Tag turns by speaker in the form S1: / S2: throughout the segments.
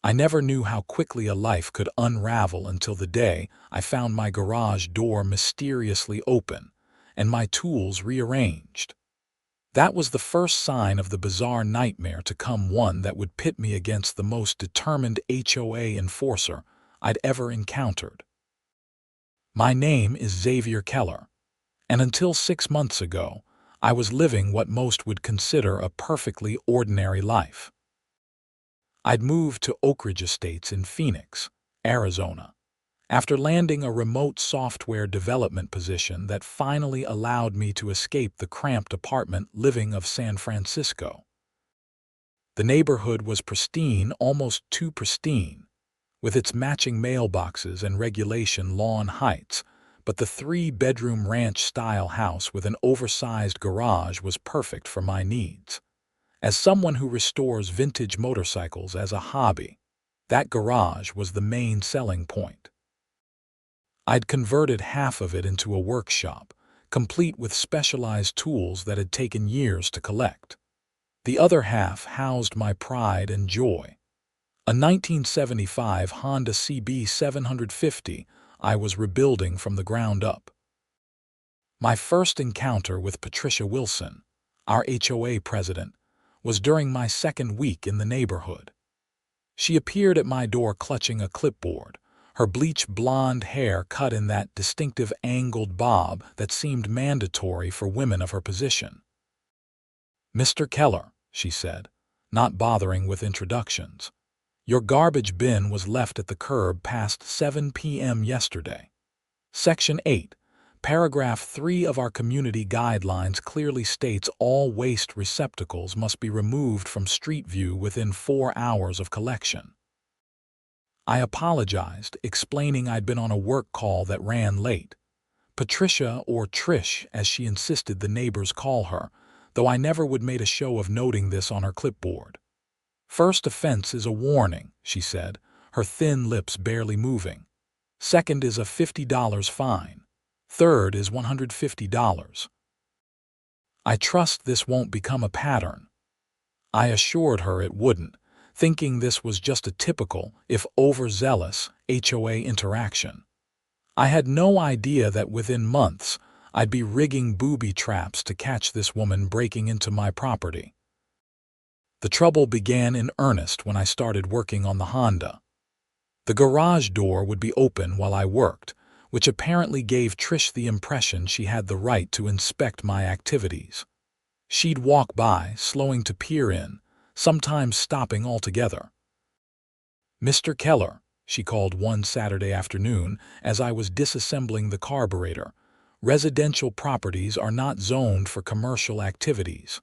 S1: I never knew how quickly a life could unravel until the day I found my garage door mysteriously open and my tools rearranged. That was the first sign of the bizarre nightmare to come, one that would pit me against the most determined HOA enforcer I'd ever encountered. My name is Xavier Keller, and until 6 months ago, I was living what most would consider a perfectly ordinary life. I'd moved to Oakridge Estates in Phoenix, Arizona, after landing a remote software development position that finally allowed me to escape the cramped apartment living of San Francisco. The neighborhood was pristine, almost too pristine, with its matching mailboxes and regulation lawn heights, but the 3-bedroom ranch-style house with an oversized garage was perfect for my needs. As someone who restores vintage motorcycles as a hobby, that garage was the main selling point. I'd converted half of it into a workshop, complete with specialized tools that had taken years to collect. The other half housed my pride and joy, a 1975 Honda CB 750 I was rebuilding from the ground up. My first encounter with Patricia Wilson, our HOA president, was during my second week in the neighborhood. She appeared at my door clutching a clipboard, her bleach blonde hair cut in that distinctive angled bob that seemed mandatory for women of her position. "Mr. Keller," she said, not bothering with introductions, "your garbage bin was left at the curb past 7 p.m. yesterday. Section 8, Paragraph 3 of our community guidelines clearly states all waste receptacles must be removed from street view within 4 hours of collection." I apologized, explaining I'd been on a work call that ran late. Patricia, or Trish as she insisted the neighbors call her, though I never would made a show of noting this on her clipboard. "First offense is a warning," she said, her thin lips barely moving. "Second is a $50 fine. Third is $150. I trust this won't become a pattern." I assured her it wouldn't, thinking this was just a typical, if overzealous, HOA interaction. I had no idea that within months I'd be rigging booby traps to catch this woman breaking into my property. The trouble began in earnest when I started working on the Honda. The garage door would be open while I worked, which apparently gave Trish the impression she had the right to inspect my activities. She'd walk by, slowing to peer in, sometimes stopping altogether. "Mr. Keller," she called one Saturday afternoon as I was disassembling the carburetor, "residential properties are not zoned for commercial activities."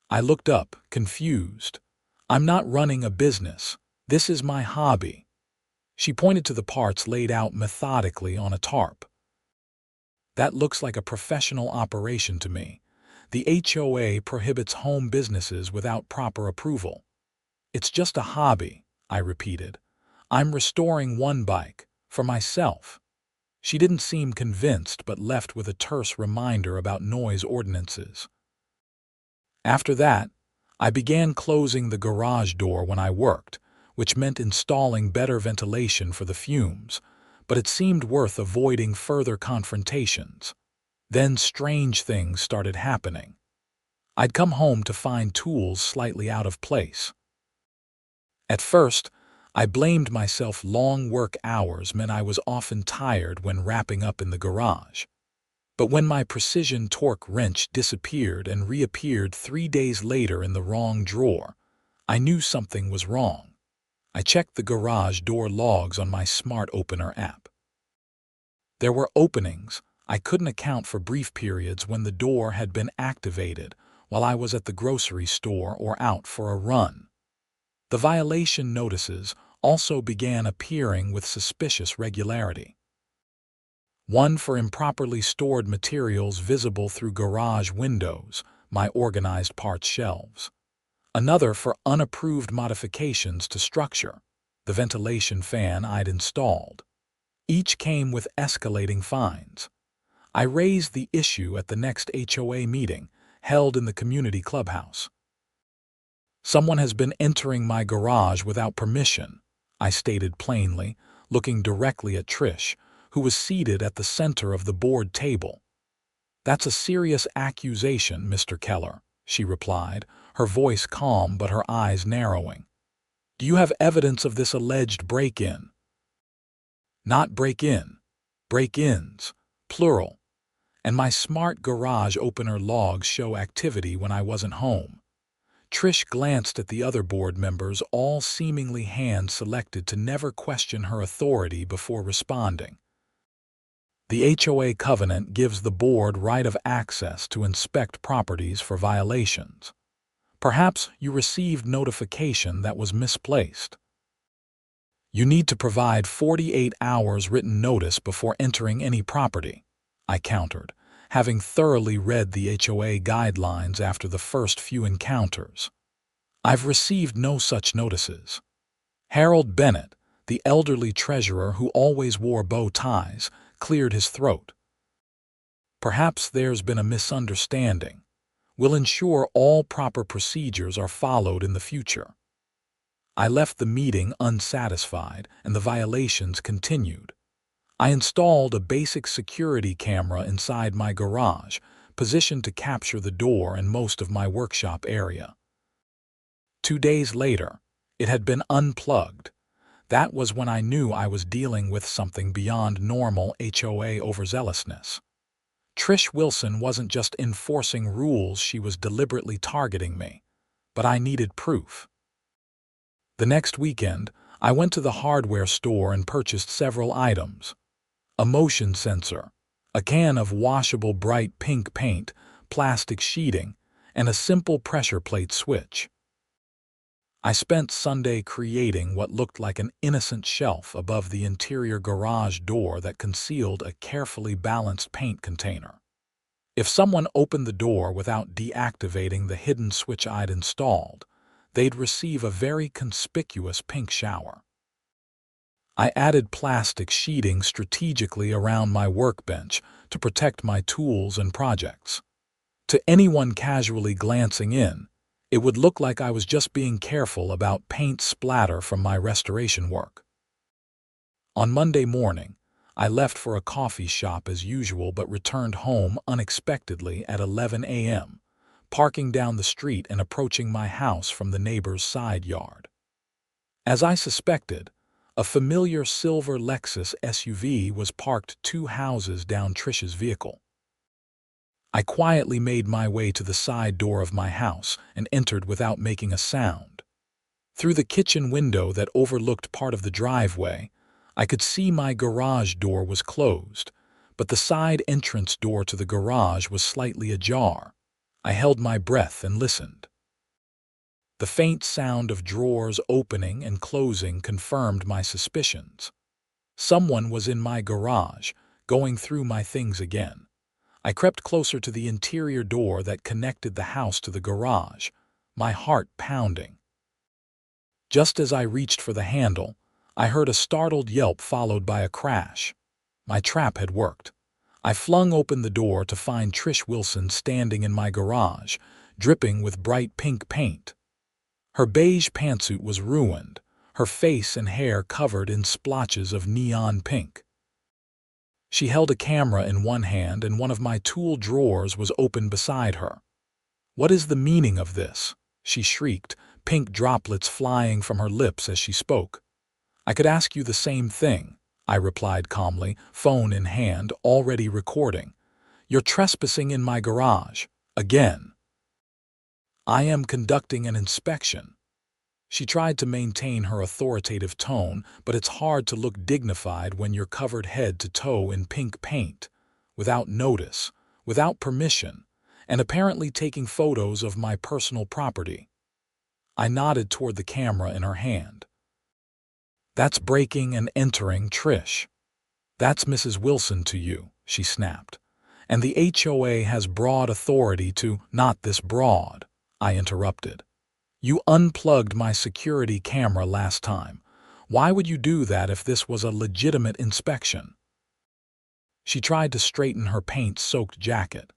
S1: I looked up, confused. "I'm not running a business. This is my hobby." She pointed to the parts laid out methodically on a tarp. "That looks like a professional operation to me. The HOA prohibits home businesses without proper approval." "It's just a hobby," I repeated. "I'm restoring one bike, for myself." She didn't seem convinced but left with a terse reminder about noise ordinances. After that, I began closing the garage door when I worked, which meant installing better ventilation for the fumes, but it seemed worth avoiding further confrontations. Then strange things started happening. I'd come home to find tools slightly out of place. At first, I blamed myself. Long work hours meant I was often tired when wrapping up in the garage. But when my precision torque wrench disappeared and reappeared 3 days later in the wrong drawer, I knew something was wrong. I checked the garage door logs on my Smart Opener app. There were openings. I couldn't account for brief periods when the door had been activated while I was at the grocery store or out for a run. The violation notices also began appearing with suspicious regularity. One for improperly stored materials visible through garage windows, my organized parts shelves. Another for unapproved modifications to structure, the ventilation fan I'd installed. Each came with escalating fines. I raised the issue at the next HOA meeting, held in the community clubhouse. "Someone has been entering my garage without permission," I stated plainly, looking directly at Trish, who was seated at the center of the board table. "That's a serious accusation, Mr. Keller," she replied, her voice calm but her eyes narrowing. "Do you have evidence of this alleged break-in?" "Not break-in. Break-ins, plural. And my smart garage opener logs show activity when I wasn't home." Trish glanced at the other board members, all seemingly hand-selected to never question her authority before responding. "The HOA covenant gives the board right of access to inspect properties for violations. Perhaps you received notification that was misplaced. You need to provide 48 hours written notice before entering any property," I countered, having thoroughly read the HOA guidelines after the first few encounters. "I've received no such notices." Harold Bennett, the elderly treasurer who always wore bow ties, cleared his throat. "Perhaps there's been a misunderstanding. We'll ensure all proper procedures are followed in the future." I left the meeting unsatisfied, and the violations continued. I installed a basic security camera inside my garage, positioned to capture the door and most of my workshop area. 2 days later, it had been unplugged. That was when I knew I was dealing with something beyond normal HOA overzealousness. Trish Wilson wasn't just enforcing rules, she was deliberately targeting me. But I needed proof. The next weekend, I went to the hardware store and purchased several items: a motion sensor, a can of washable bright pink paint, plastic sheeting, and a simple pressure plate switch. I spent Sunday creating what looked like an innocent shelf above the interior garage door that concealed a carefully balanced paint container. If someone opened the door without deactivating the hidden switch I'd installed, they'd receive a very conspicuous pink shower. I added plastic sheeting strategically around my workbench to protect my tools and projects. To anyone casually glancing in, it would look like I was just being careful about paint splatter from my restoration work. On Monday morning, I left for a coffee shop as usual but returned home unexpectedly at 11 a.m., parking down the street and approaching my house from the neighbor's side yard. As I suspected, a familiar silver Lexus SUV was parked 2 houses down Trish's vehicle. I quietly made my way to the side door of my house and entered without making a sound. Through the kitchen window that overlooked part of the driveway, I could see my garage door was closed, but the side entrance door to the garage was slightly ajar. I held my breath and listened. The faint sound of drawers opening and closing confirmed my suspicions. Someone was in my garage, going through my things again. I crept closer to the interior door that connected the house to the garage, my heart pounding. Just as I reached for the handle, I heard a startled yelp followed by a crash. My trap had worked. I flung open the door to find Trish Wilson standing in my garage, dripping with bright pink paint. Her beige pantsuit was ruined, her face and hair covered in splotches of neon pink. She held a camera in one hand and one of my tool drawers was open beside her. "What is the meaning of this?" she shrieked, pink droplets flying from her lips as she spoke. "I could ask you the same thing," I replied calmly, phone in hand, already recording. "You're trespassing in my garage. Again." "I am conducting an inspection." She tried to maintain her authoritative tone, but it's hard to look dignified when you're covered head to toe in pink paint, without notice, without permission, and apparently taking photos of my personal property. I nodded toward the camera in her hand. "That's breaking and entering, Trish. That's Mrs. Wilson to you," she snapped. "And the HOA has broad authority to—" "Not this broad," I interrupted. "You unplugged my security camera last time. Why would you do that if this was a legitimate inspection?" She tried to straighten her paint-soaked jacket.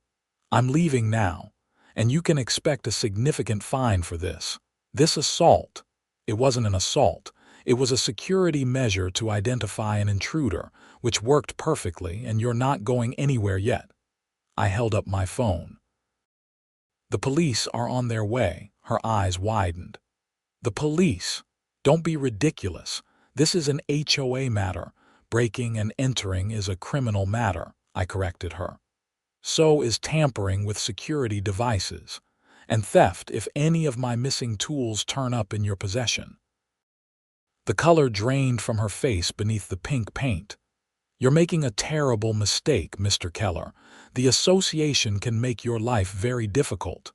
S1: "I'm leaving now, and you can expect a significant fine for this. This assault—" "It wasn't an assault. It was a security measure to identify an intruder, which worked perfectly, and you're not going anywhere yet. I held up my phone. The police are on their way. Her eyes widened. The police? Don't be ridiculous. This is an HOA matter. Breaking and entering is a criminal matter, I corrected her. So is tampering with security devices, and theft if any of my missing tools turn up in your possession. The color drained from her face beneath the pink paint. You're making a terrible mistake, Mr. Keller. The association can make your life very difficult.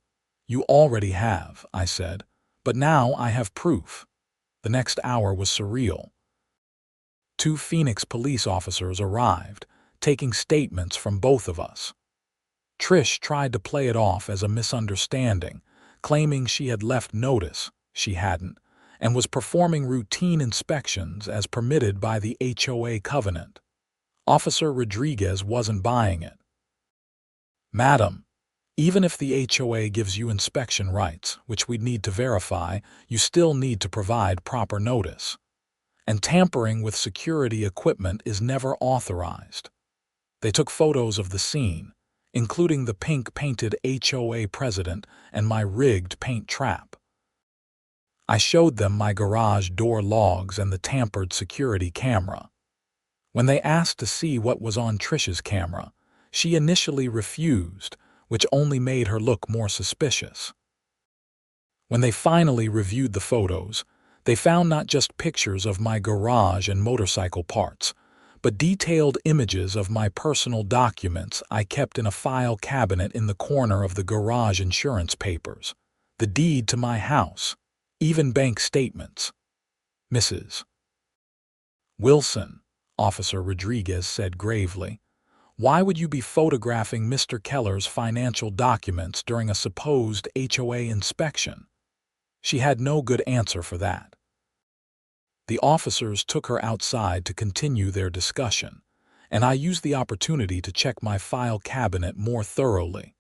S1: You already have, I said, but now I have proof. The next hour was surreal. 2 Phoenix police officers arrived, taking statements from both of us. Trish tried to play it off as a misunderstanding, claiming she had left notice. She hadn't, and was performing routine inspections as permitted by the HOA covenant. Officer Rodriguez wasn't buying it. Madam, even if the HOA gives you inspection rights, which we'd need to verify, you still need to provide proper notice. And tampering with security equipment is never authorized. They took photos of the scene, including the pink-painted HOA president and my rigged paint trap. I showed them my garage door logs and the tampered security camera. When they asked to see what was on Trish's camera, she initially refused, which only made her look more suspicious. When they finally reviewed the photos, they found not just pictures of my garage and motorcycle parts, but detailed images of my personal documents I kept in a file cabinet in the corner of the garage, insurance papers, the deed to my house, even bank statements. Mrs. Wilson, Officer Rodriguez said gravely, why would you be photographing Mr. Keller's financial documents during a supposed HOA inspection? She had no good answer for that. The officers took her outside to continue their discussion, and I used the opportunity to check my file cabinet more thoroughly.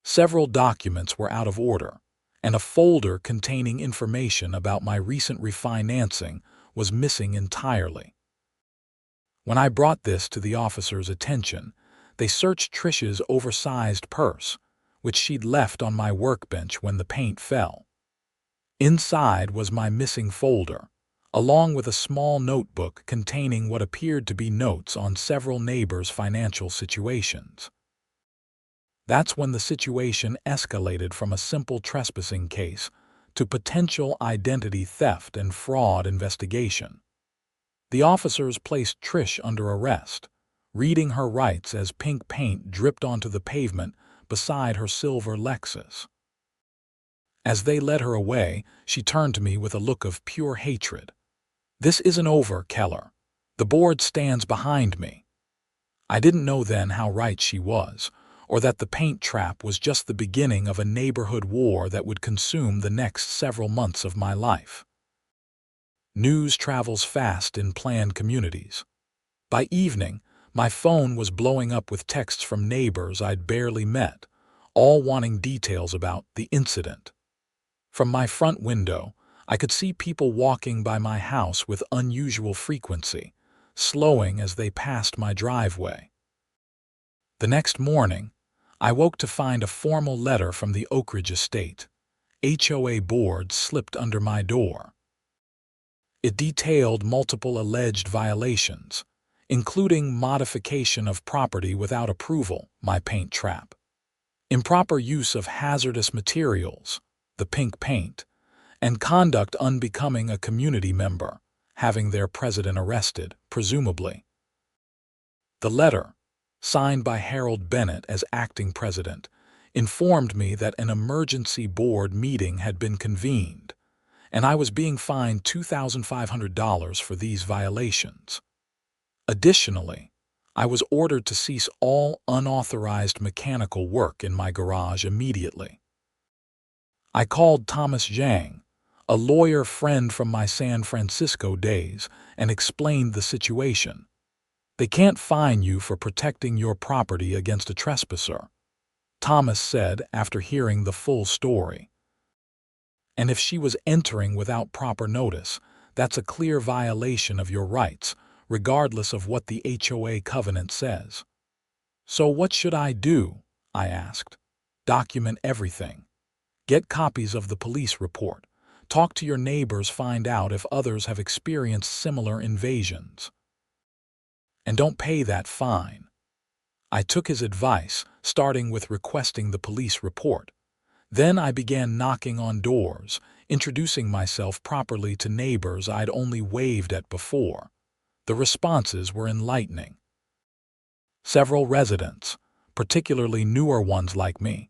S1: Several documents were out of order, and a folder containing information about my recent refinancing was missing entirely. When I brought this to the officers' attention, they searched Trish's oversized purse, which she'd left on my workbench when the paint fell. Inside was my missing folder, along with a small notebook containing what appeared to be notes on several neighbors' financial situations. That's when the situation escalated from a simple trespassing case to potential identity theft and fraud investigation. The officers placed Trish under arrest, reading her rights as pink paint dripped onto the pavement beside her silver Lexus. As they led her away, she turned to me with a look of pure hatred. This isn't over, Keller. The board stands behind me. I didn't know then how right she was, or that the paint trap was just the beginning of a neighborhood war that would consume the next several months of my life. News travels fast in planned communities. By evening, my phone was blowing up with texts from neighbors I'd barely met, all wanting details about the incident. From my front window, I could see people walking by my house with unusual frequency, slowing as they passed my driveway. The next morning, I woke to find a formal letter from the Oakridge Estate, HOA board, slipped under my door. It detailed multiple alleged violations, including modification of property without approval, my paint trap, improper use of hazardous materials, the pink paint, and conduct unbecoming a community member, having their president arrested, presumably. The letter, signed by Harold Bennett as acting president, informed me that an emergency board meeting had been convened, and I was being fined $2,500 for these violations. Additionally, I was ordered to cease all unauthorized mechanical work in my garage immediately. I called Thomas Zhang, a lawyer friend from my San Francisco days, and explained the situation. They can't fine you for protecting your property against a trespasser, Thomas said after hearing the full story. And if she was entering without proper notice, That's a clear violation of your rights, regardless of what the HOA covenant says. So what should I do? I asked. Document everything. Get copies of the police report. Talk to your neighbors, find out if others have experienced similar invasions. And don't pay that fine. I took his advice, starting with requesting the police report. Then I began knocking on doors, introducing myself properly to neighbors I'd only waved at before. The responses were enlightening. Several residents, particularly newer ones like me,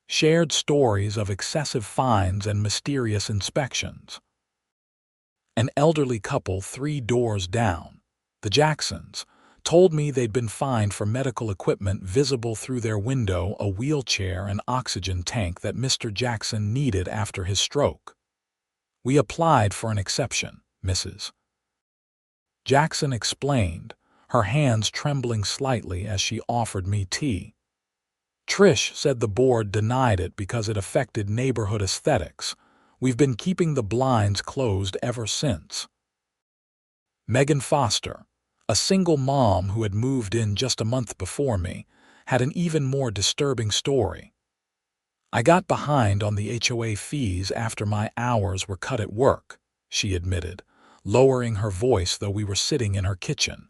S1: shared stories of excessive fines and mysterious inspections. An elderly couple 3 doors down, the Jacksons, told me they'd been fined for medical equipment visible through their window, a wheelchair and oxygen tank that Mr. Jackson needed after his stroke. We applied for an exception, Mrs. Jackson explained, her hands trembling slightly as she offered me tea. Trish said the board denied it because it affected neighborhood aesthetics. We've been keeping the blinds closed ever since. Megan Foster, a single mom who had moved in just a month before me, had an even more disturbing story. I got behind on the HOA fees after my hours were cut at work, she admitted, lowering her voice though we were sitting in her kitchen.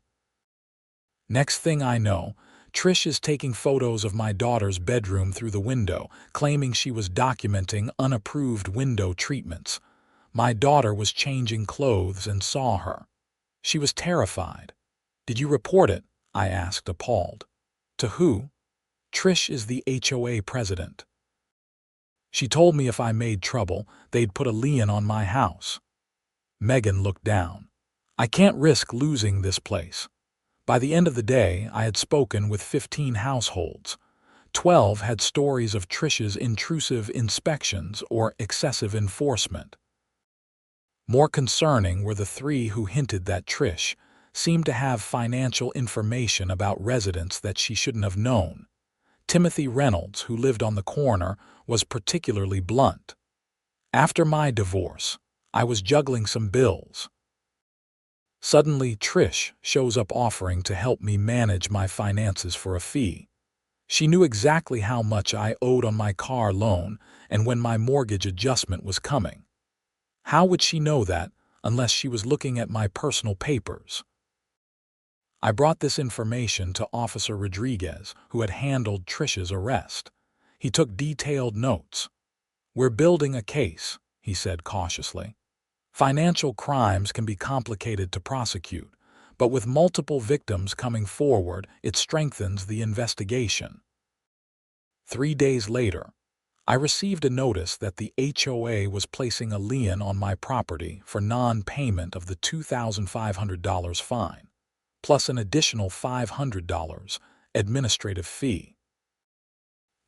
S1: Next thing I know, Trish is taking photos of my daughter's bedroom through the window, claiming she was documenting unapproved window treatments. My daughter was changing clothes and saw her. She was terrified. Did you report it? I asked, appalled. To who? Trish is the HOA president. She told me if I made trouble, they'd put a lien on my house. Megan looked down. I can't risk losing this place. By the end of the day, I had spoken with 15 households. 12 had stories of Trish's intrusive inspections or excessive enforcement. More concerning were the 3 who hinted that Trish seemed to have financial information about residents that she shouldn't have known. Timothy Reynolds, who lived on the corner, was particularly blunt. After my divorce, I was juggling some bills. Suddenly, Trish shows up offering to help me manage my finances for a fee. She knew exactly how much I owed on my car loan and when my mortgage adjustment was coming. How would she know that unless she was looking at my personal papers? I brought this information to Officer Rodriguez, who had handled Trish's arrest. He took detailed notes. We're building a case, he said cautiously. Financial crimes can be complicated to prosecute, but with multiple victims coming forward, it strengthens the investigation. 3 days later, I received a notice that the HOA was placing a lien on my property for non-payment of the $2,500 fine, plus an additional $500 administrative fee.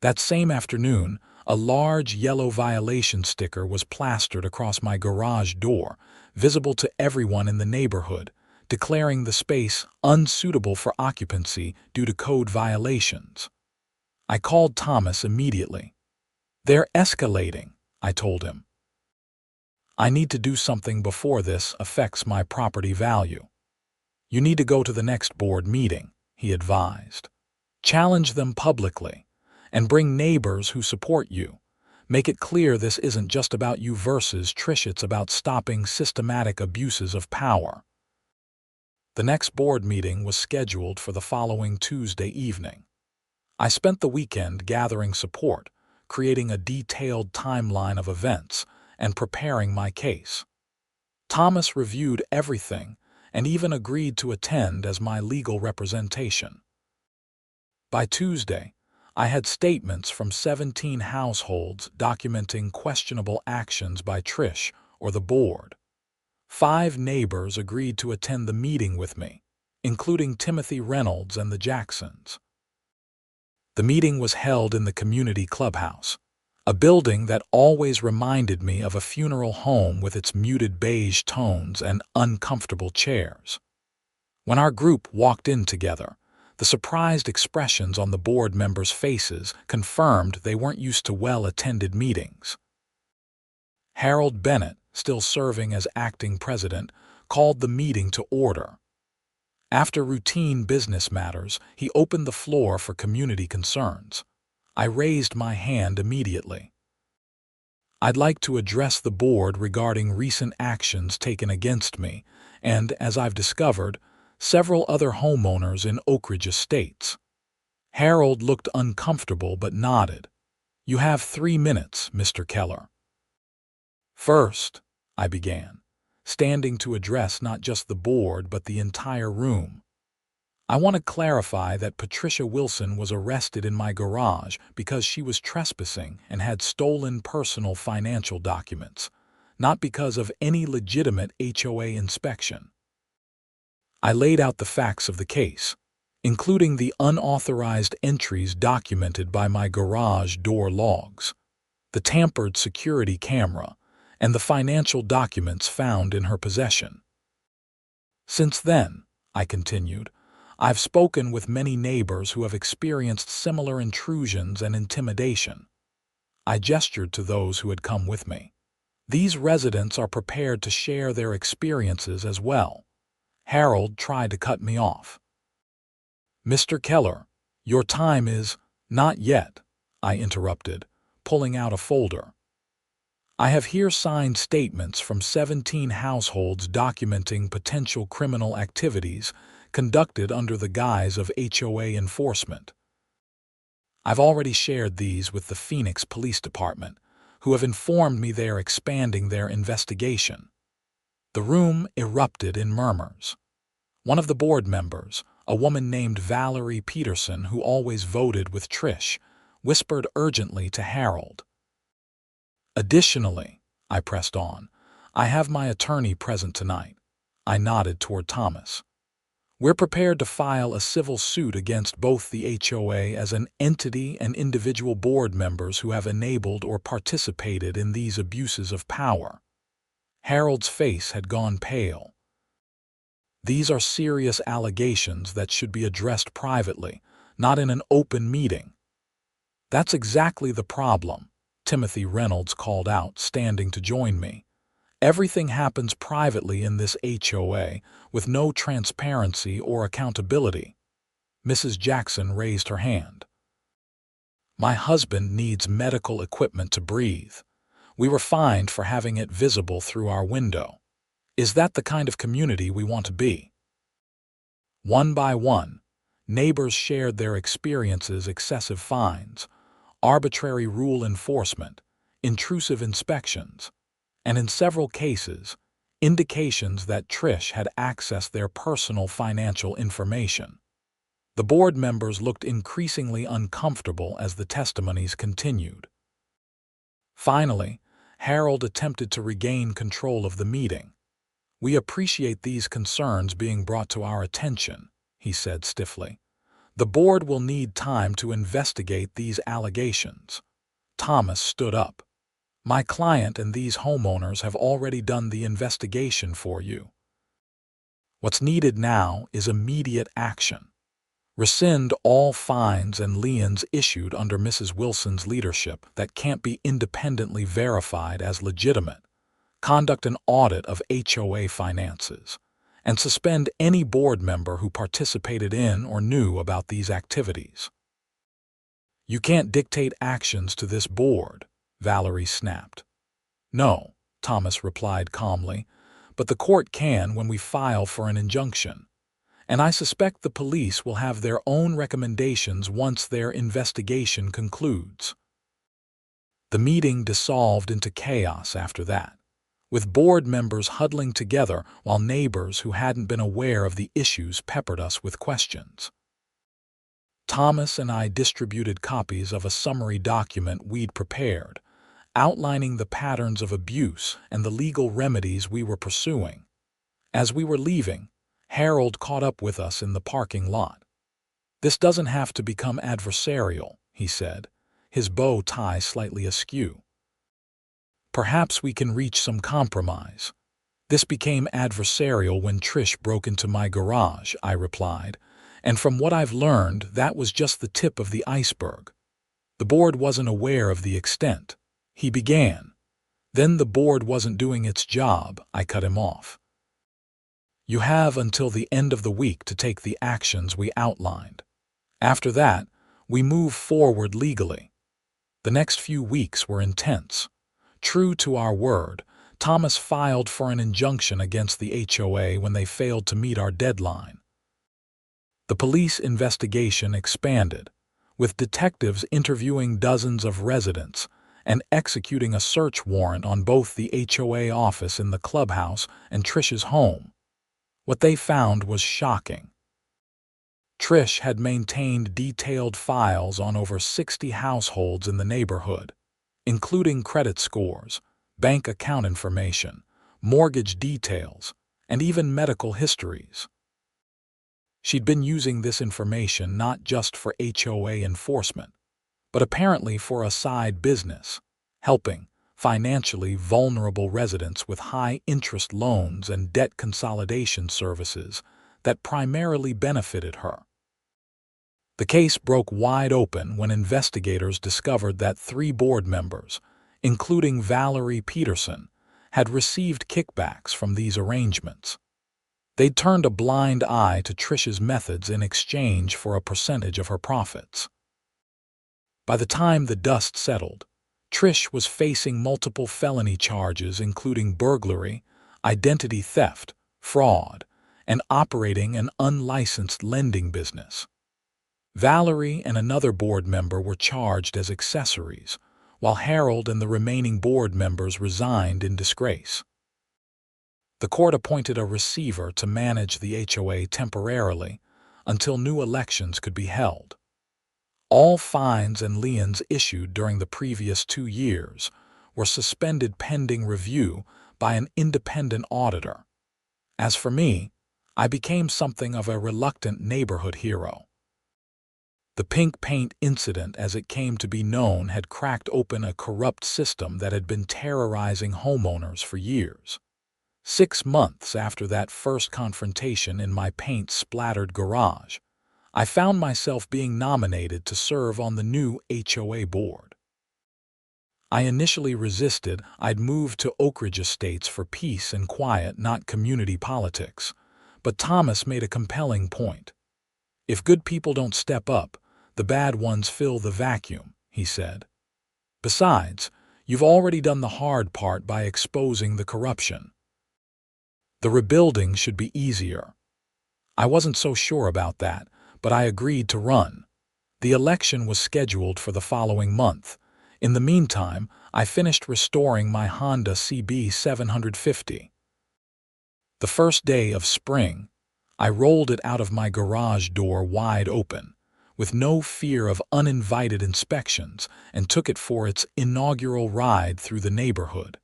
S1: That same afternoon, a large yellow violation sticker was plastered across my garage door, visible to everyone in the neighborhood, declaring the space unsuitable for occupancy due to code violations. I called Thomas immediately. They're escalating, I told him. I need to do something before this affects my property value. You need to go to the next board meeting, he advised. Challenge them publicly. And bring neighbors who support you. Make it clear this isn't just about you versus Trish, it's about stopping systematic abuses of power. The next board meeting was scheduled for the following Tuesday evening. I spent the weekend gathering support, creating a detailed timeline of events, and preparing my case. Thomas reviewed everything and even agreed to attend as my legal representation. By Tuesday, I had statements from 17 households documenting questionable actions by Trish or the board. 5 neighbors agreed to attend the meeting with me, including Timothy Reynolds and the Jacksons. The meeting was held in the community clubhouse, a building that always reminded me of a funeral home with its muted beige tones and uncomfortable chairs. When our group walked in together, the surprised expressions on the board members' faces confirmed they weren't used to well-attended meetings. Harold Bennett, still serving as acting president, called the meeting to order. After routine business matters, he opened the floor for community concerns. I raised my hand immediately. I'd like to address the board regarding recent actions taken against me and, as I've discovered, several other homeowners in Oakridge Estates. Harold looked uncomfortable but nodded. You have 3 minutes, Mr. Keller. First, I began, standing to address not just the board but the entire room. I want to clarify that Patricia Wilson was arrested in my garage because she was trespassing and had stolen personal financial documents, not because of any legitimate HOA inspection. I laid out the facts of the case, including the unauthorized entries documented by my garage door logs, the tampered security camera, and the financial documents found in her possession. Since then, I continued, I've spoken with many neighbors who have experienced similar intrusions and intimidation. I gestured to those who had come with me. These residents are prepared to share their experiences as well. Harold tried to cut me off. Mr. Keller, your time is— Not yet, I interrupted, pulling out a folder. I have here signed statements from 17 households documenting potential criminal activities conducted under the guise of HOA enforcement. I've already shared these with the Phoenix Police Department, who have informed me they are expanding their investigation. The room erupted in murmurs. One of the board members, a woman named Valerie Peterson who always voted with Trish, whispered urgently to Harold. Additionally, I pressed on, I have my attorney present tonight. I nodded toward Thomas. We're prepared to file a civil suit against both the HOA as an entity and individual board members who have enabled or participated in these abuses of power. Harold's face had gone pale. These are serious allegations that should be addressed privately, not in an open meeting. That's exactly the problem, Timothy Reynolds called out, standing to join me. Everything happens privately in this HOA, with no transparency or accountability. Mrs. Jackson raised her hand. My husband needs medical equipment to breathe. We were fined for having it visible through our window. Is that the kind of community we want to be? One by one, neighbors shared their experiences: excessive fines, arbitrary rule enforcement, intrusive inspections, and in several cases, indications that Trish had accessed their personal financial information. The board members looked increasingly uncomfortable as the testimonies continued. Finally, Harold attempted to regain control of the meeting. We appreciate these concerns being brought to our attention, he said stiffly. The board will need time to investigate these allegations. Thomas stood up. My client and these homeowners have already done the investigation for you. What's needed now is immediate action. Rescind all fines and liens issued under Mrs. Wilson's leadership that can't be independently verified as legitimate. Conduct an audit of HOA finances, and suspend any board member who participated in or knew about these activities. You can't dictate actions to this board, Valerie snapped. No, Thomas replied calmly, but the court can when we file for an injunction. And I suspect the police will have their own recommendations once their investigation concludes. The meeting dissolved into chaos after that, with board members huddling together while neighbors who hadn't been aware of the issues peppered us with questions. Thomas and I distributed copies of a summary document we'd prepared, outlining the patterns of abuse and the legal remedies we were pursuing. As we were leaving, Harold caught up with us in the parking lot. This doesn't have to become adversarial, he said, his bow tie slightly askew. Perhaps we can reach some compromise. This became adversarial when Trish broke into my garage, I replied, and from what I've learned, that was just the tip of the iceberg. The board wasn't aware of the extent. He began. Then the board wasn't doing its job, I cut him off. You have until the end of the week to take the actions we outlined. After that, we move forward legally. The next few weeks were intense. True to our word, Thomas filed for an injunction against the HOA when they failed to meet our deadline. The police investigation expanded, with detectives interviewing dozens of residents and executing a search warrant on both the HOA office in the clubhouse and Trish's home. What they found was shocking. Trish had maintained detailed files on over 60 households in the neighborhood, including credit scores, bank account information, mortgage details, and even medical histories. She'd been using this information not just for HOA enforcement, but apparently for a side business, helping financially vulnerable residents with high-interest loans and debt consolidation services that primarily benefited her. The case broke wide open when investigators discovered that 3 board members, including Valerie Peterson, had received kickbacks from these arrangements. They'd turned a blind eye to Trish's methods in exchange for a percentage of her profits. By the time the dust settled, Trish was facing multiple felony charges including burglary, identity theft, fraud, and operating an unlicensed lending business. Valerie and another board member were charged as accessories, while Harold and the remaining board members resigned in disgrace. The court appointed a receiver to manage the HOA temporarily until new elections could be held. All fines and liens issued during the previous 2 years were suspended pending review by an independent auditor. As for me, I became something of a reluctant neighborhood hero. The pink paint incident, as it came to be known, had cracked open a corrupt system that had been terrorizing homeowners for years. 6 months after that first confrontation in my paint-splattered garage, I found myself being nominated to serve on the new HOA board. I initially resisted. I'd moved to Oakridge Estates for peace and quiet, not community politics. But Thomas made a compelling point. If good people don't step up, the bad ones fill the vacuum, he said. Besides, you've already done the hard part by exposing the corruption. The rebuilding should be easier. I wasn't so sure about that, but I agreed to run. The election was scheduled for the following month. In the meantime, I finished restoring my Honda CB 750. The first day of spring, I rolled it out of my garage door wide open, with no fear of uninvited inspections, and took it for its inaugural ride through the neighborhood.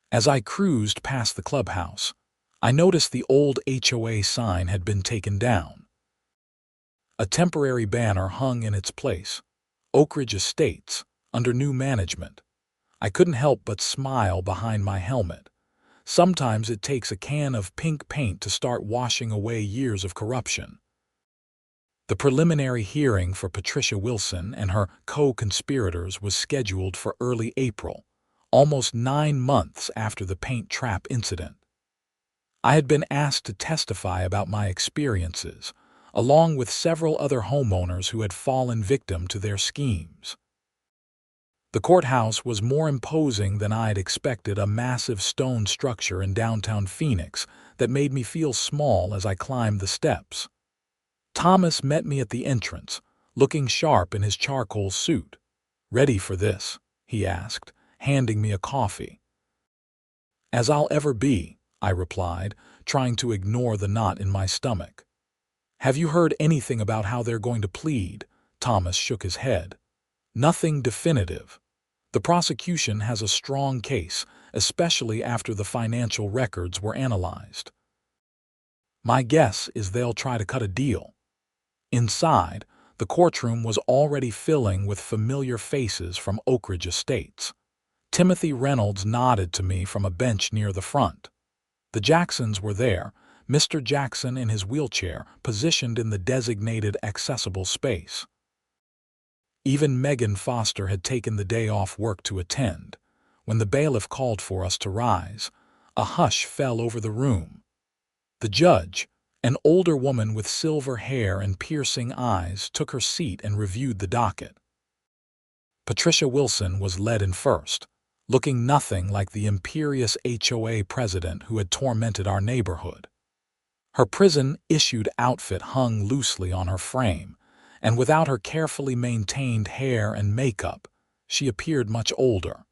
S1: As I cruised past the clubhouse, I noticed the old HOA sign had been taken down. A temporary banner hung in its place, Oakridge Estates, under new management. I couldn't help but smile behind my helmet. Sometimes it takes a can of pink paint to start washing away years of corruption. The preliminary hearing for Patricia Wilson and her co-conspirators was scheduled for early April, almost 9 months after the paint trap incident. I had been asked to testify about my experiences, along with several other homeowners who had fallen victim to their schemes. The courthouse was more imposing than I'd expected, a massive stone structure in downtown Phoenix that made me feel small as I climbed the steps. Thomas met me at the entrance, looking sharp in his charcoal suit. "Ready for this?" he asked, handing me a coffee. "As I'll ever be," I replied, trying to ignore the knot in my stomach. "Have you heard anything about how they're going to plead?" Thomas shook his head. "Nothing definitive. The prosecution has a strong case, especially after the financial records were analyzed. My guess is they'll try to cut a deal." Inside, the courtroom was already filling with familiar faces from Oakridge Estates. Timothy Reynolds nodded to me from a bench near the front. The Jacksons were there, Mr. Jackson in his wheelchair, positioned in the designated accessible space. Even Megan Foster had taken the day off work to attend, When the bailiff called for us to rise, a hush fell over the room. The judge, an older woman with silver hair and piercing eyes, took her seat and reviewed the docket. Patricia Wilson was led in first, looking nothing like the imperious HOA president who had tormented our neighborhood. Her prison-issued outfit hung loosely on her frame, and without her carefully maintained hair and makeup, she appeared much older.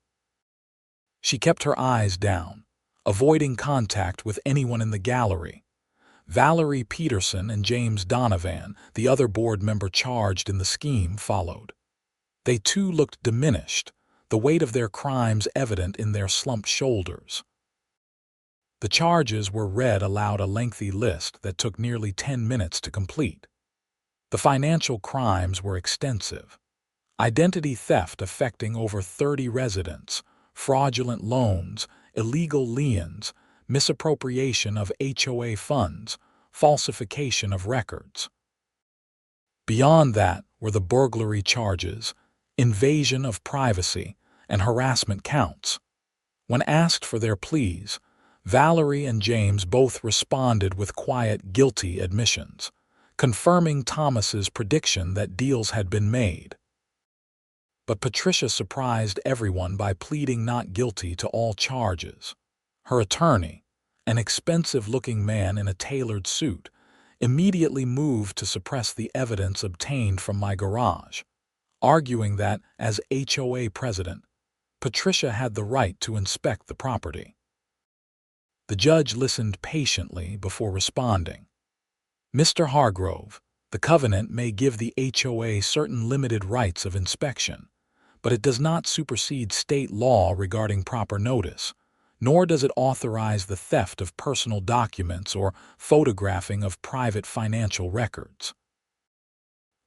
S1: She kept her eyes down, avoiding contact with anyone in the gallery. Valerie Peterson and James Donovan, the other board member charged in the scheme, followed. They too looked diminished, the weight of their crimes evident in their slumped shoulders. The charges were read aloud, a lengthy list that took nearly 10 minutes to complete. The financial crimes were extensive. Identity theft affecting over 30 residents, fraudulent loans, illegal liens, misappropriation of HOA funds, falsification of records. Beyond that were the burglary charges, invasion of privacy, and harassment counts. When asked for their pleas, Valerie and James both responded with quiet, guilty admissions, confirming Thomas's prediction that deals had been made. But Patricia surprised everyone by pleading not guilty to all charges. Her attorney, an expensive-looking man in a tailored suit, immediately moved to suppress the evidence obtained from my garage, arguing that, as HOA president, Patricia had the right to inspect the property. The judge listened patiently before responding. "Mr. Hargrove, the covenant may give the HOA certain limited rights of inspection, but it does not supersede state law regarding proper notice, nor does it authorize the theft of personal documents or photographing of private financial records."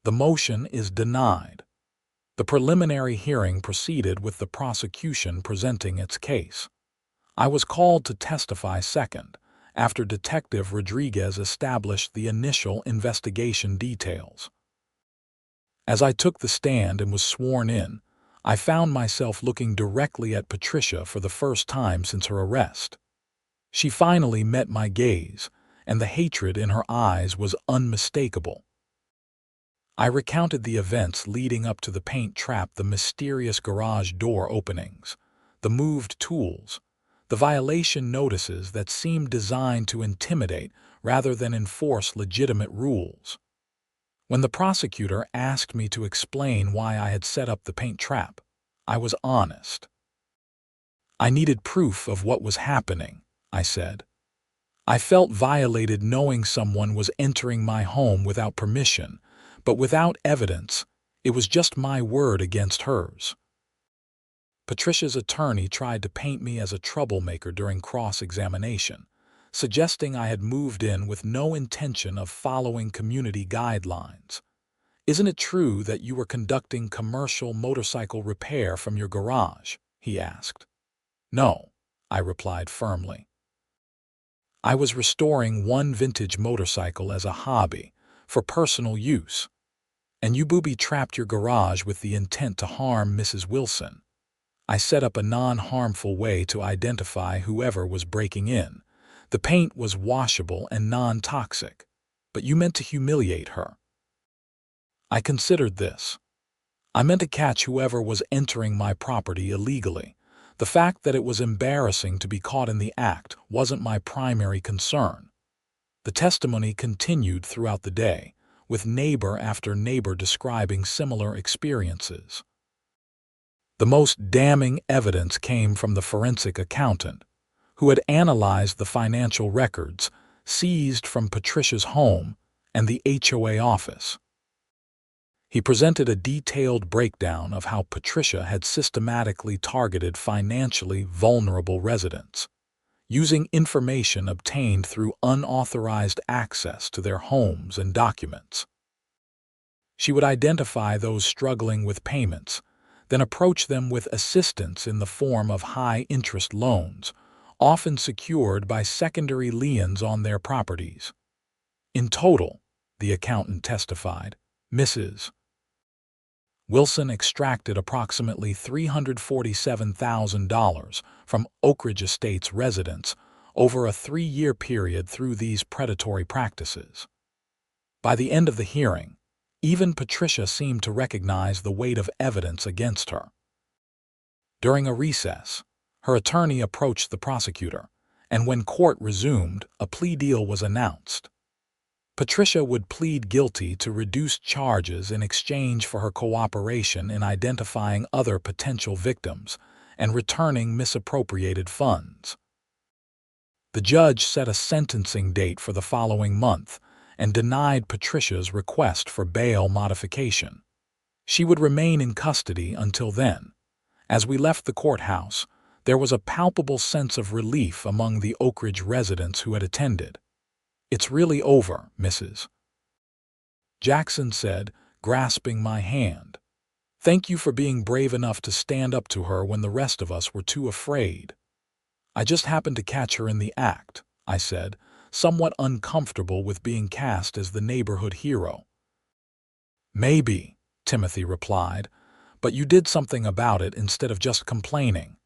S1: The motion is denied. The preliminary hearing proceeded with the prosecution presenting its case. I was called to testify second, after Detective Rodriguez established the initial investigation details. As I took the stand and was sworn in, I found myself looking directly at Patricia for the first time since her arrest. She finally met my gaze, and the hatred in her eyes was unmistakable. I recounted the events leading up to the paint trap, the mysterious garage door openings, the moved tools, the violation notices that seemed designed to intimidate rather than enforce legitimate rules. When the prosecutor asked me to explain why I had set up the paint trap, I was honest. "I needed proof of what was happening," I said. "I felt violated knowing someone was entering my home without permission, but without evidence. It was just my word against hers." Patricia's attorney tried to paint me as a troublemaker during cross-examination, suggesting I had moved in with no intention of following community guidelines. "Isn't it true that you were conducting commercial motorcycle repair from your garage?" he asked. "No," I replied firmly. "I was restoring one vintage motorcycle as a hobby, for personal use. And you booby-trapped your garage with the intent to harm Mrs. Wilson. I set up a non-harmful way to identify whoever was breaking in. The paint was washable and non-toxic, but you meant to humiliate her." I considered this. I meant to catch whoever was entering my property illegally. The fact that it was embarrassing to be caught in the act wasn't my primary concern. The testimony continued throughout the day, with neighbor after neighbor describing similar experiences. The most damning evidence came from the forensic accountant, who had analyzed the financial records seized from Patricia's home and the HOA office. He presented a detailed breakdown of how Patricia had systematically targeted financially vulnerable residents, using information obtained through unauthorized access to their homes and documents. She would identify those struggling with payments, then approach them with assistance in the form of high-interest loans, often secured by secondary liens on their properties. In total, the accountant testified, Mrs. Wilson extracted approximately $347,000 from Oakridge Estates residents over a 3-year period through these predatory practices. By the end of the hearing, even Patricia seemed to recognize the weight of evidence against her. During a recess, her attorney approached the prosecutor, and when court resumed, a plea deal was announced. Patricia would plead guilty to reduced charges in exchange for her cooperation in identifying other potential victims and returning misappropriated funds. The judge set a sentencing date for the following month and denied Patricia's request for bail modification. She would remain in custody until then. As we left the courthouse, there was a palpable sense of relief among the Oakridge residents who had attended. "It's really over, Mrs. Jackson said, grasping my hand. "Thank you for being brave enough to stand up to her when the rest of us were too afraid." "I just happened to catch her in the act," I said, somewhat uncomfortable with being cast as the neighborhood hero. "Maybe," Timothy replied, "but you did something about it instead of just complaining.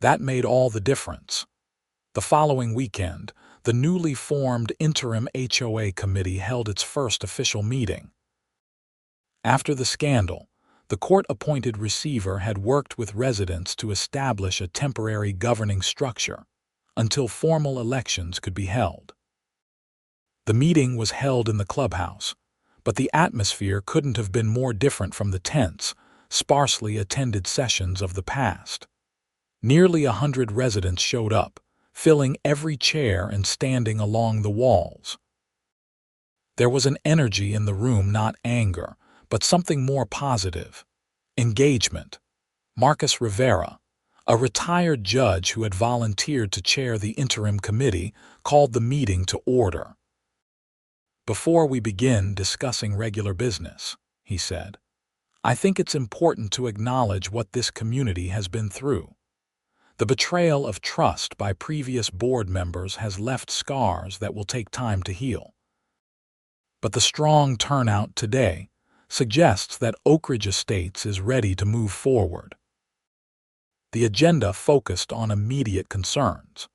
S1: That made all the difference." The following weekend, the newly formed interim HOA committee held its first official meeting. After the scandal, the court-appointed receiver had worked with residents to establish a temporary governing structure until formal elections could be held. The meeting was held in the clubhouse, but the atmosphere couldn't have been more different from the tense, sparsely attended sessions of the past. Nearly 100 residents showed up, filling every chair and standing along the walls. There was an energy in the room, not anger, but something more positive: engagement. Marcus Rivera, a retired judge who had volunteered to chair the interim committee, called the meeting to order. "Before we begin discussing regular business," he said, "I think it's important to acknowledge what this community has been through. The betrayal of trust by previous board members has left scars that will take time to heal. But the strong turnout today suggests that Oakridge Estates is ready to move forward." The agenda focused on immediate concerns: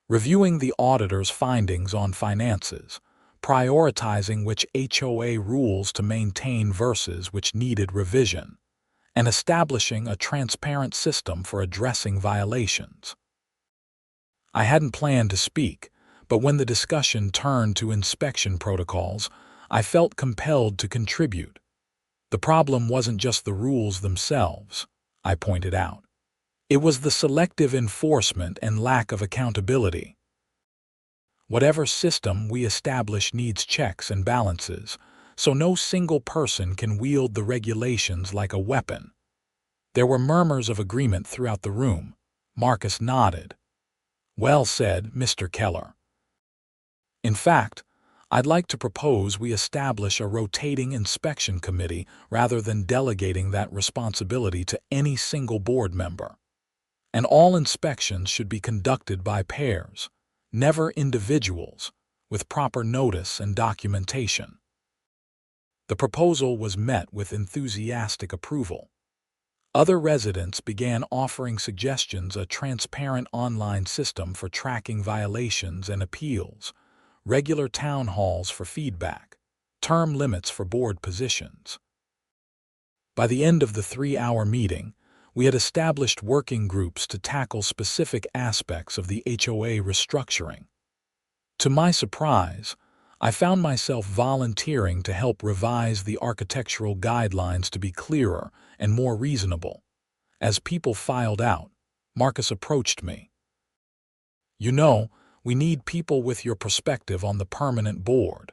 S1: reviewing the auditor's findings on finances, prioritizing which HOA rules to maintain versus which needed revision, and establishing a transparent system for addressing violations. I hadn't planned to speak, but when the discussion turned to inspection protocols, I felt compelled to contribute. The problem wasn't just the rules themselves, I pointed out. It was the selective enforcement and lack of accountability. Whatever system we establish needs checks and balances, so no single person can wield the regulations like a weapon. There were murmurs of agreement throughout the room. Marcus nodded. "Well said, Mr. Keller. In fact, I'd like to propose we establish a rotating inspection committee rather than delegating that responsibility to any single board member. And all inspections should be conducted by pairs, never individuals, with proper notice and documentation." The proposal was met with enthusiastic approval. Other residents began offering suggestions: a transparent online system for tracking violations and appeals, regular town halls for feedback, term limits for board positions. By the end of the 3-hour meeting, we had established working groups to tackle specific aspects of the HOA restructuring. To my surprise, I found myself volunteering to help revise the architectural guidelines to be clearer and more reasonable. As people filed out, Marcus approached me. "You know, we need people with your perspective on the permanent board.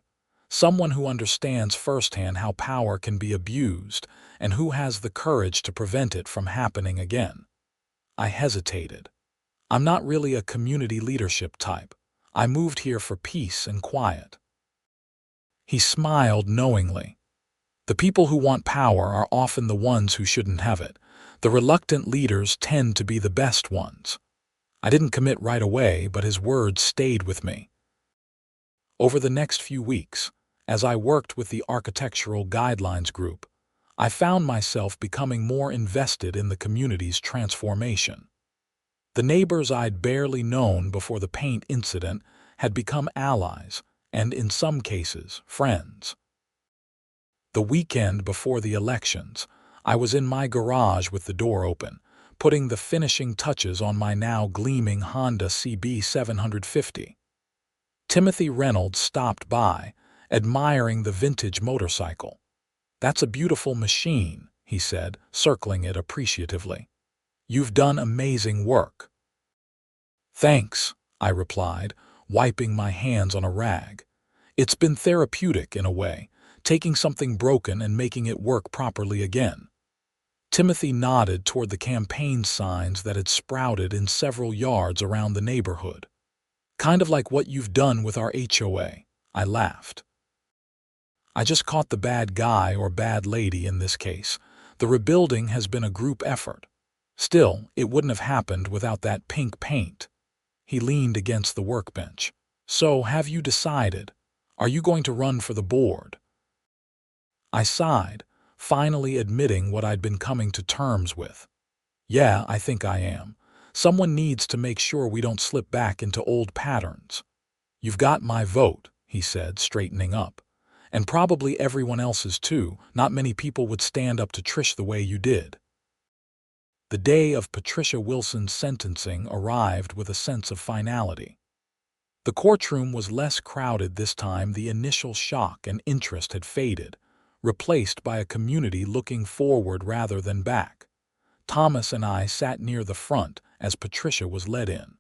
S1: Someone who understands firsthand how power can be abused and who has the courage to prevent it from happening again." I hesitated. "I'm not really a community leadership type. I moved here for peace and quiet." He smiled knowingly. "The people who want power are often the ones who shouldn't have it. The reluctant leaders tend to be the best ones." I didn't commit right away, but his words stayed with me. Over the next few weeks, as I worked with the architectural guidelines group, I found myself becoming more invested in the community's transformation. The neighbors I'd barely known before the paint incident had become allies, and in some cases, friends. The weekend before the elections, I was in my garage with the door open, putting the finishing touches on my now gleaming Honda CB 750. Timothy Reynolds stopped by, admiring the vintage motorcycle. "That's a beautiful machine," he said, circling it appreciatively. "You've done amazing work." "Thanks," I replied, wiping my hands on a rag. "It's been therapeutic in a way, taking something broken and making it work properly again." Timothy nodded toward the campaign signs that had sprouted in several yards around the neighborhood. "Kind of like what you've done with our HOA," I laughed. "I just caught the bad guy or bad lady in this case. The rebuilding has been a group effort. Still, it wouldn't have happened without that pink paint." He leaned against the workbench. "So, have you decided? Are you going to run for the board?" I sighed, finally admitting what I'd been coming to terms with. "Yeah, I think I am. Someone needs to make sure we don't slip back into old patterns." "You've got my vote," he said, straightening up. "And probably everyone else's too. Not many people would stand up to Trish the way you did." The day of Patricia Wilson's sentencing arrived with a sense of finality. The courtroom was less crowded this time. The initial shock and interest had faded, replaced by a community looking forward rather than back. Thomas and I sat near the front as Patricia was led in.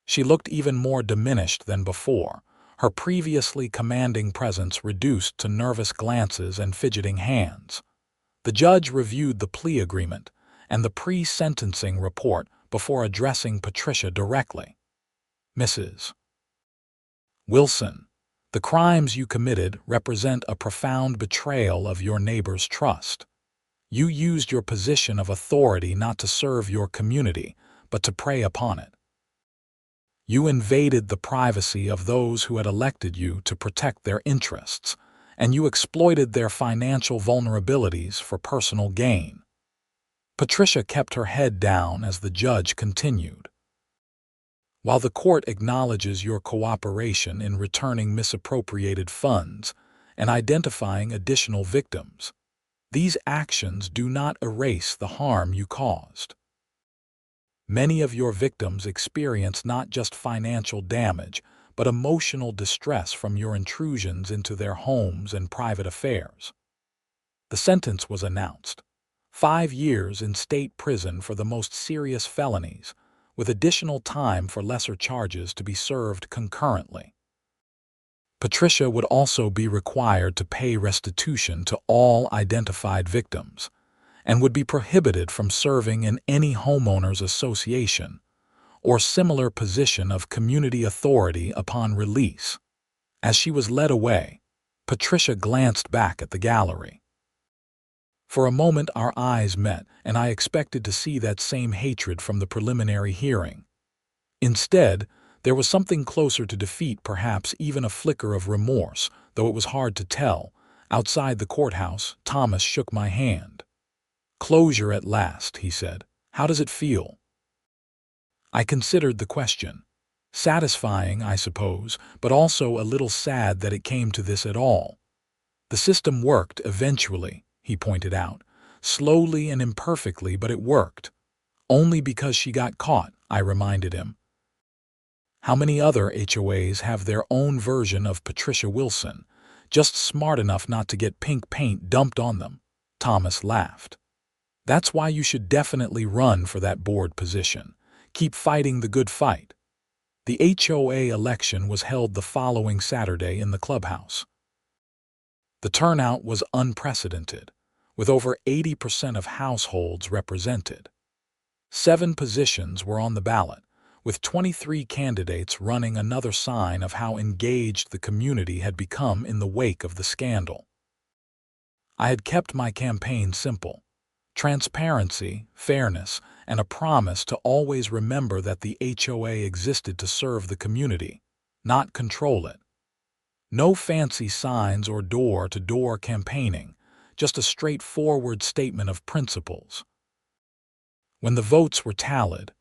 S1: She looked even more diminished than before, her previously commanding presence reduced to nervous glances and fidgeting hands. The judge reviewed the plea agreement and the pre-sentencing report before addressing Patricia directly. "Mrs. Wilson, the crimes you committed represent a profound betrayal of your neighbor's trust. You used your position of authority not to serve your community, but to prey upon it. You invaded the privacy of those who had elected you to protect their interests, and you exploited their financial vulnerabilities for personal gain." Patricia kept her head down as the judge continued. "While the court acknowledges your cooperation in returning misappropriated funds and identifying additional victims, these actions do not erase the harm you caused. Many of your victims experienced not just financial damage, but emotional distress from your intrusions into their homes and private affairs." The sentence was announced: 5 years in state prison for the most serious felonies, with additional time for lesser charges to be served concurrently. Patricia would also be required to pay restitution to all identified victims, and would be prohibited from serving in any homeowners association or similar position of community authority upon release. As she was led away, Patricia glanced back at the gallery. For a moment our eyes met, and I expected to see that same hatred from the preliminary hearing. Instead, there was something closer to defeat, perhaps even a flicker of remorse, though it was hard to tell. Outside the courthouse, Thomas shook my hand. "Closure at last," he said. "How does it feel?" I considered the question. Satisfying, I suppose, but also a little sad that it came to this at all. "The system worked eventually," he pointed out. "Slowly and imperfectly, but it worked." "Only because she got caught," I reminded him. "How many other HOAs have their own version of Patricia Wilson, just smart enough not to get pink paint dumped on them?" Thomas laughed. "That's why you should definitely run for that board position. Keep fighting the good fight." The HOA election was held the following Saturday in the clubhouse. The turnout was unprecedented, with over 80% of households represented. 7 positions were on the ballot, with 23 candidates running, another sign of how engaged the community had become in the wake of the scandal. I had kept my campaign simple: transparency, fairness, and a promise to always remember that the HOA existed to serve the community, not control it. No fancy signs or door-to-door campaigning, just a straightforward statement of principles. When the votes were tallied,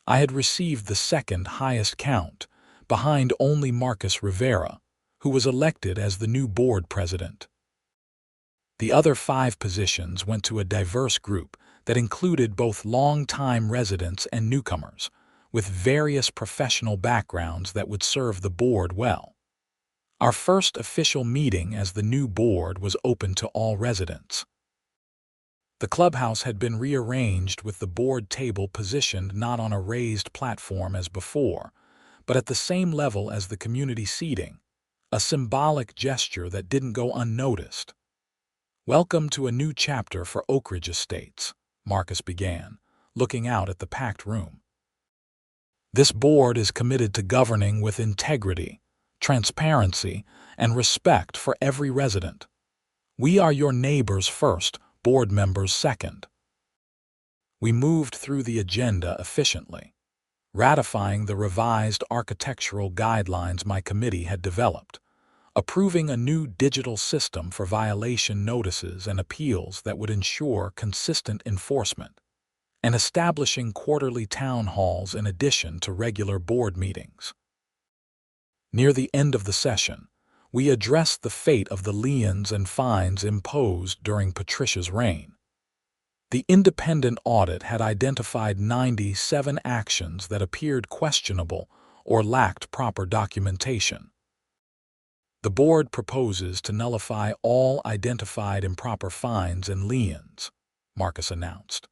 S1: I had received the second highest count, behind only Marcus Rivera, who was elected as the new board president. The other 5 positions went to a diverse group that included both long-time residents and newcomers, with various professional backgrounds that would serve the board well. Our first official meeting as the new board was open to all residents. The clubhouse had been rearranged with the board table positioned not on a raised platform as before, but at the same level as the community seating, a symbolic gesture that didn't go unnoticed. "Welcome to a new chapter for Oakridge Estates," Marcus began, looking out at the packed room. "This board is committed to governing with integrity, transparency, and respect for every resident. We are your neighbors first, board members second." We moved through the agenda efficiently, ratifying the revised architectural guidelines my committee had developed, approving a new digital system for violation notices and appeals that would ensure consistent enforcement, and establishing quarterly town halls in addition to regular board meetings. Near the end of the session, we addressed the fate of the liens and fines imposed during Patricia's reign. The independent audit had identified 97 actions that appeared questionable or lacked proper documentation. The board proposes to nullify all identified improper fines and liens, Marcus announced.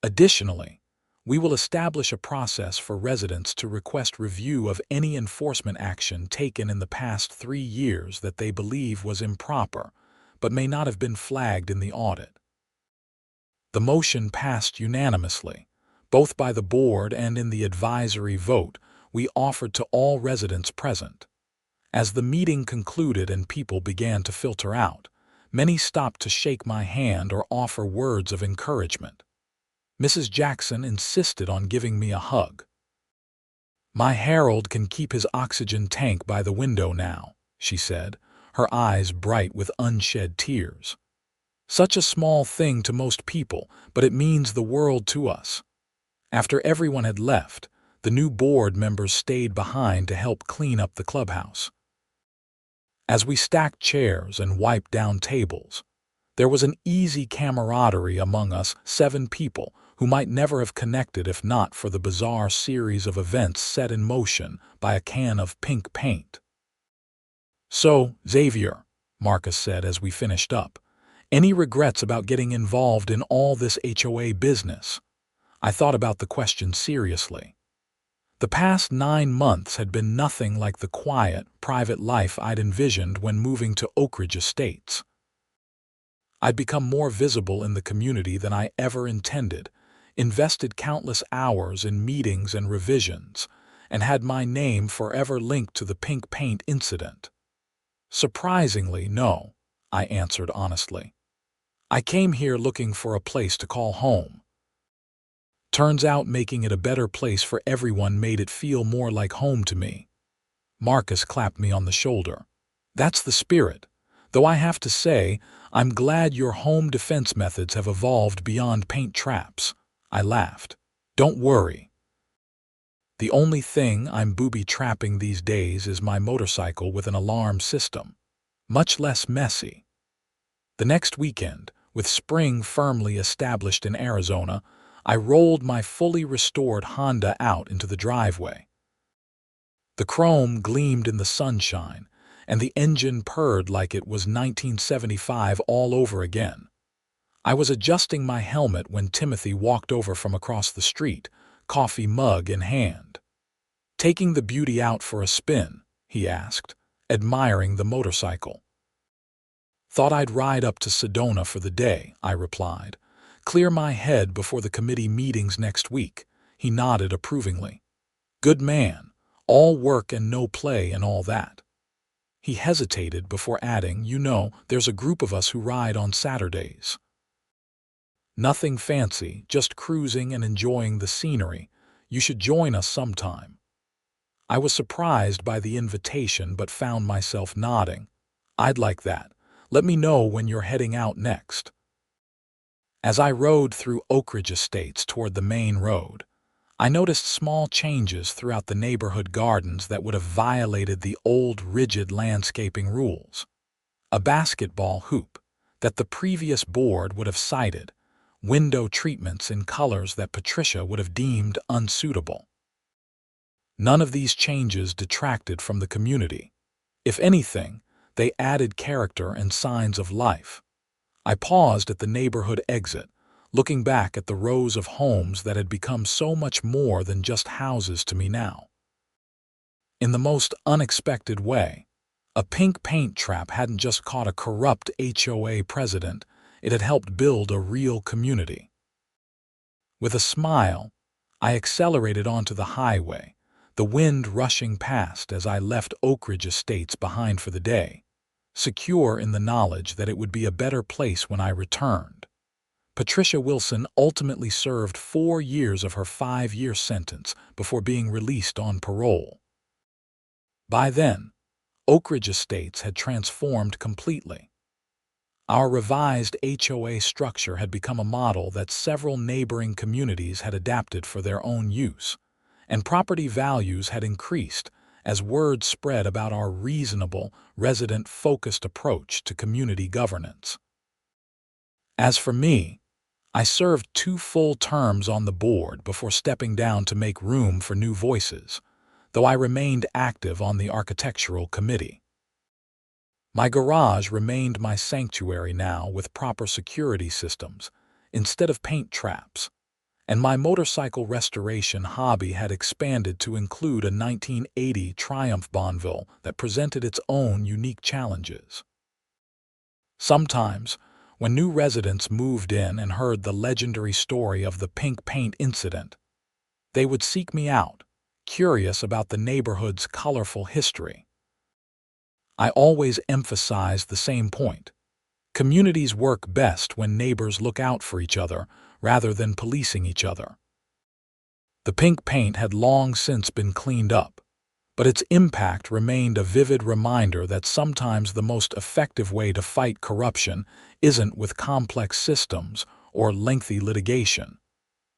S1: Additionally, we will establish a process for residents to request review of any enforcement action taken in the past 3 years that they believe was improper, but may not have been flagged in the audit. The motion passed unanimously, both by the board and in the advisory vote we offered to all residents present. As the meeting concluded and people began to filter out, many stopped to shake my hand or offer words of encouragement. Mrs. Jackson insisted on giving me a hug. "My Harold can keep his oxygen tank by the window now," she said, her eyes bright with unshed tears. "Such a small thing to most people, but it means the world to us." After everyone had left, the new board members stayed behind to help clean up the clubhouse. As we stacked chairs and wiped down tables, there was an easy camaraderie among us 7 people who might never have connected if not for the bizarre series of events set in motion by a can of pink paint. "So, Xavier," Marcus said as we finished up, "any regrets about getting involved in all this HOA business?" I thought about the question seriously. The past 9 months had been nothing like the quiet, private life I'd envisioned when moving to Oakridge Estates. I'd become more visible in the community than I ever intended, invested countless hours in meetings and revisions, and had my name forever linked to the pink paint incident. "Surprisingly, no," I answered honestly. "I came here looking for a place to call home. Turns out making it a better place for everyone made it feel more like home to me." Marcus clapped me on the shoulder. "That's the spirit. Though I have to say, I'm glad your home defense methods have evolved beyond paint traps." I laughed. "Don't worry. The only thing I'm booby-trapping these days is my motorcycle with an alarm system. Much less messy." The next weekend, with spring firmly established in Arizona, I rolled my fully restored Honda out into the driveway. The chrome gleamed in the sunshine, and the engine purred like it was 1975 all over again. I was adjusting my helmet when Timothy walked over from across the street, coffee mug in hand. "Taking the beauty out for a spin?" he asked, admiring the motorcycle. "Thought I'd ride up to Sedona for the day," I replied. "Clear my head before the committee meetings next week." He nodded approvingly. "Good man. All work and no play and all that." He hesitated before adding, "There's a group of us who ride on Saturdays. Nothing fancy, just cruising and enjoying the scenery. You should join us sometime." I was surprised by the invitation but found myself nodding. "I'd like that. Let me know when you're heading out next. As I rode through Oakridge Estates toward the main road, I noticed small changes throughout the neighborhood gardens that would have violated the old rigid landscaping rules. A basketball hoop that the previous board would have cited, window treatments in colors that Patricia would have deemed unsuitable. None of these changes detracted from the community. If anything, they added character and signs of life. I paused at the neighborhood exit, looking back at the rows of homes that had become so much more than just houses to me now. In the most unexpected way, a pink paint trap hadn't just caught a corrupt HOA president, it had helped build a real community. With a smile, I accelerated onto the highway, the wind rushing past as I left Oakridge Estates behind for the day, secure in the knowledge that it would be a better place when I returned. Patricia Wilson ultimately served 4 years of her 5-year sentence before being released on parole. By then, Oakridge Estates had transformed completely. Our revised HOA structure had become a model that several neighboring communities had adapted for their own use, and property values had increased as word spread about our reasonable, resident-focused approach to community governance. As for me, I served 2 full terms on the board before stepping down to make room for new voices, though I remained active on the architectural committee. My garage remained my sanctuary now with proper security systems, instead of paint traps, and my motorcycle restoration hobby had expanded to include a 1980 Triumph Bonneville that presented its own unique challenges. Sometimes, when new residents moved in and heard the legendary story of the pink paint incident, they would seek me out, curious about the neighborhood's colorful history. I always emphasized the same point. Communities work best when neighbors look out for each other rather than policing each other. The pink paint had long since been cleaned up, but its impact remained a vivid reminder that sometimes the most effective way to fight corruption isn't with complex systems or lengthy litigation,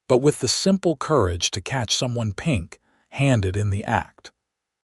S1: but with the simple courage to catch someone pink-handed in the act.